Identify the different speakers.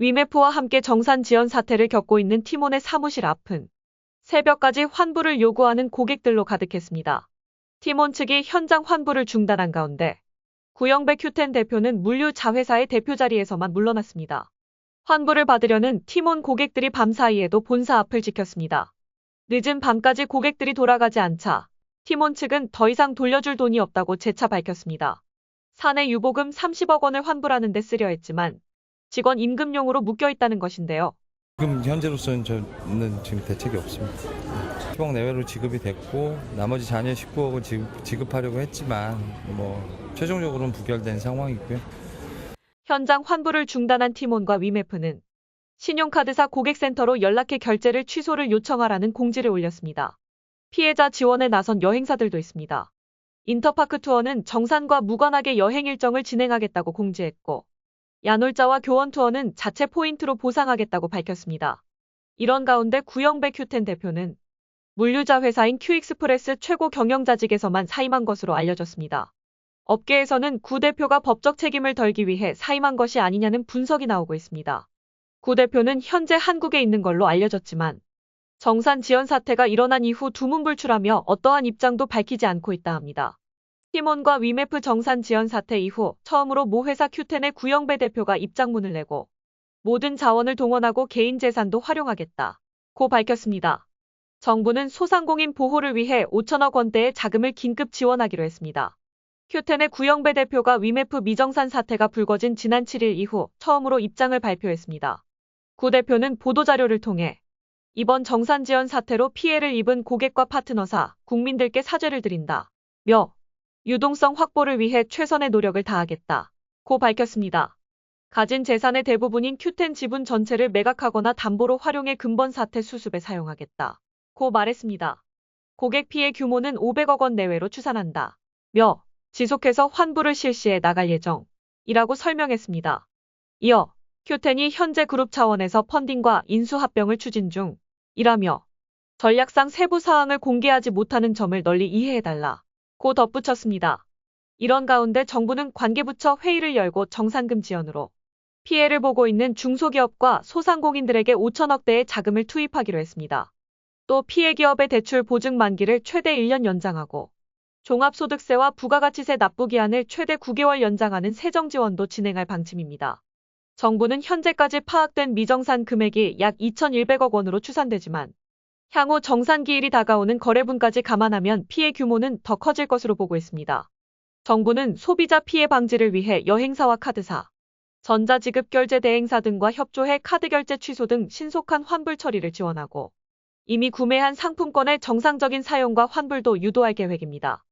Speaker 1: 위메프와 함께 정산 지연 사태를 겪고 있는 티몬의 사무실 앞은 새벽까지 환불을 요구하는 고객들로 가득했습니다. 티몬 측이 현장 환불을 중단한 가운데 구영배 큐텐 대표는 물류 자회사의 대표 자리에서만 물러났습니다. 환불을 받으려는 티몬 고객들이 밤사이에도 본사 앞을 지켰습니다. 늦은 밤까지 고객들이 돌아가지 않자 티몬 측은 더 이상 돌려줄 돈이 없다고 재차 밝혔습니다. 사내 유보금 30억 원을 환불하는 데 쓰려 했지만 직원 임금용으로 묶여 있다는 것인데요.
Speaker 2: 지금 현재로서는 저는 지금 대책이 없습니다. 10억 내외로 지급이 됐고 나머지 잔여 19억을 지급하려고 했지만 최종적으로는 부결된 상황이고요.
Speaker 1: 현장 환불을 중단한 티몬과 위메프는 신용카드사 고객센터로 연락해 결제를 취소를 요청하라는 공지를 올렸습니다. 피해자 지원에 나선 여행사들도 있습니다. 인터파크 투어는 정산과 무관하게 여행 일정을 진행하겠다고 공지했고 야놀자와 교원 투어는 자체 포인트로 보상하겠다고 밝혔습니다. 이런 가운데 구영배 큐텐 대표는 물류자 회사인 큐익스프레스 최고 경영자직에서만 사임한 것으로 알려졌습니다. 업계에서는 구 대표가 법적 책임을 덜기 위해 사임한 것이 아니냐는 분석이 나오고 있습니다. 구 대표는 현재 한국에 있는 걸로 알려졌지만 정산 지연 사태가 일어난 이후 두문불출하며 어떠한 입장도 밝히지 않고 있다 합니다. 티몬과 위메프 정산 지연 사태 이후 처음으로 모 회사 큐텐의 구영배 대표가 입장문을 내고 모든 자원을 동원하고 개인 재산도 활용하겠다고 밝혔습니다. 정부는 소상공인 보호를 위해 5천억 원대의 자금을 긴급 지원하기로 했습니다. 큐텐의 구영배 대표가 위메프 미정산 사태가 불거진 지난 7일 이후 처음으로 입장을 발표했습니다. 구 대표는 보도자료를 통해 이번 정산 지연 사태로 피해를 입은 고객과 파트너사, 국민들께 사죄를 드린다며 유동성 확보를 위해 최선의 노력을 다하겠다고 밝혔습니다. 가진 재산의 대부분인 큐텐 지분 전체를 매각하거나 담보로 활용해 근본 사태 수습에 사용하겠다고 말했습니다. 고객 피해 규모는 500억 원 내외로 추산한다며 지속해서 환불을 실시해 나갈 예정이라고 설명했습니다. 이어 큐텐이 현재 그룹 차원에서 펀딩과 인수합병을 추진 중이라며 전략상 세부 사항을 공개하지 못하는 점을 널리 이해해달라고 덧붙였습니다. 이런 가운데 정부는 관계부처 회의를 열고 정산금 지연으로 피해를 보고 있는 중소기업과 소상공인들에게 5천억대의 자금을 투입하기로 했습니다. 또 피해 기업의 대출 보증 만기를 최대 1년 연장하고 종합소득세와 부가가치세 납부 기한을 최대 9개월 연장하는 세정 지원도 진행할 방침입니다. 정부는 현재까지 파악된 미정산 금액이 약 2,100억 원으로 추산되지만 향후 정산 기일이 다가오는 거래분까지 감안하면 피해 규모는 더 커질 것으로 보고 있습니다. 정부는 소비자 피해 방지를 위해 여행사와 카드사, 전자지급결제 대행사 등과 협조해 카드결제 취소 등 신속한 환불 처리를 지원하고 이미 구매한 상품권의 정상적인 사용과 환불도 유도할 계획입니다.